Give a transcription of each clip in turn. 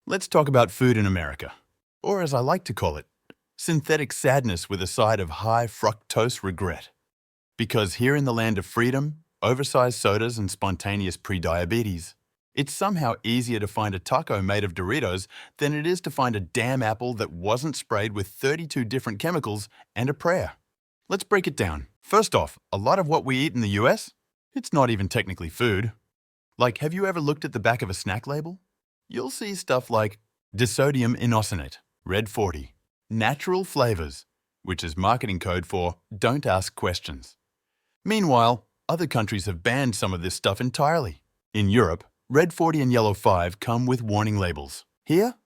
Let's talk about food in America, or as I like to call it, synthetic sadness with a side of high fructose regret. Because here in the land of freedom, oversized sodas and spontaneous prediabetes, it's somehow easier to find a taco made of Doritos than it is to find a damn apple that wasn't sprayed with 32 different chemicals and a prayer. Let's break it down. First off, a lot of what we eat in the US, it's not even technically food. Like, have you ever looked at the back of a snack label? You'll see stuff like disodium inosinate, red 40, natural flavors, which is marketing code for don't ask questions. Meanwhile, other countries have banned some of this stuff entirely. In Europe, red 40 and yellow 5 come with warning labels. Here,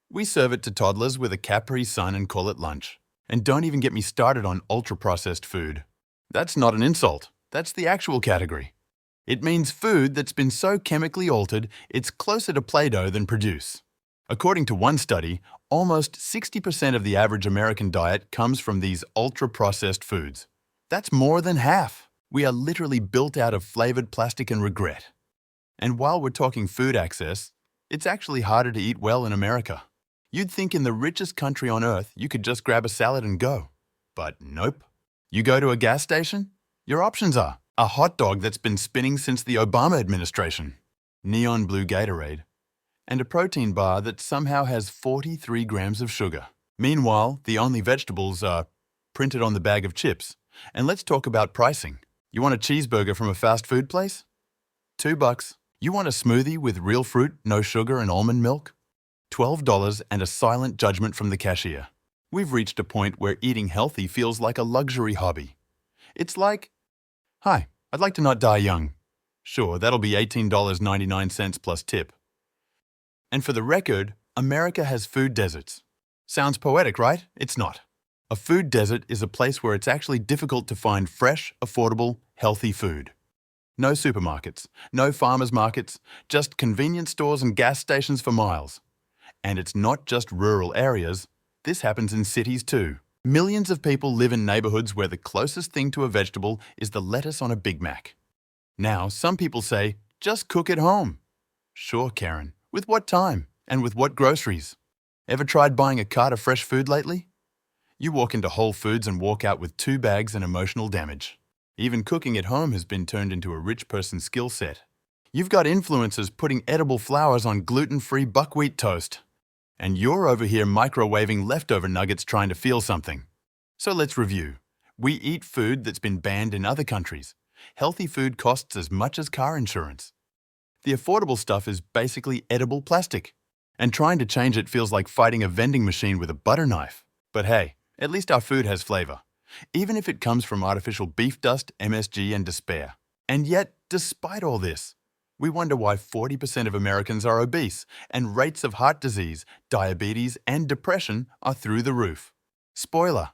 we serve it to toddlers with a Capri Sun and call it lunch. And don't even get me started on ultra-processed food. That's not an insult. That's the actual category. It means food that's been so chemically altered, it's closer to Play-Doh than produce. According to one study, almost 60% of the average American diet comes from these ultra-processed foods. That's more than half. We are literally built out of flavored plastic and regret. And while we're talking food access, it's actually harder to eat well in America. You'd think in the richest country on earth, you could just grab a salad and go. But nope. You go to a gas station? Your options are a hot dog that's been spinning since the Obama administration, neon blue Gatorade, and a protein bar that somehow has 43 grams of sugar. Meanwhile, the only vegetables are printed on the bag of chips. And let's talk about pricing. You want a cheeseburger from a fast food place? $2. You want a smoothie with real fruit, no sugar, and almond milk? $12 and a silent judgment from the cashier. We've reached a point where eating healthy feels like a luxury hobby. It's like, hi, I'd like to not die young. Sure, that'll be $18.99 plus tip. And for the record, America has food deserts. Sounds poetic, right? It's not. A food desert is a place where it's actually difficult to find fresh, affordable, healthy food. No supermarkets, no farmers markets, just convenience stores and gas stations for miles. And it's not just rural areas. This happens in cities too. Millions of people live in neighborhoods where the closest thing to a vegetable is the lettuce on a Big Mac. Now, some people say, just cook at home. Sure, Karen. With what time? And with what groceries? Ever tried buying a cart of fresh food lately? You walk into Whole Foods and walk out with 2 bags and emotional damage. Even cooking at home has been turned into a rich person's skill set. You've got influencers putting edible flours on gluten-free buckwheat toast. And you're over here microwaving leftover nuggets trying to feel something. So let's review. We eat food that's been banned in other countries. Healthy food costs as much as car insurance. The affordable stuff is basically edible plastic. And trying to change it feels like fighting a vending machine with a butter knife. But hey, at least our food has flavor. Even if it comes from artificial beef dust, MSG, and despair. And yet, despite all this, we wonder why 40% of Americans are obese and rates of heart disease, diabetes, and depression are through the roof. Spoiler,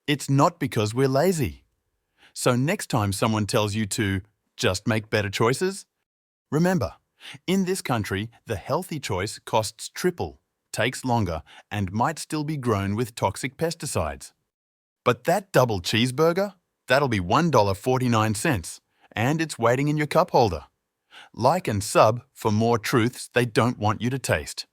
it's not because we're lazy. So next time someone tells you to just make better choices, remember, in this country, the healthy choice costs triple, takes longer, and might still be grown with toxic pesticides. But that double cheeseburger, that'll be $1.49, and it's waiting in your cup holder. Like and sub for more truths they don't want you to taste.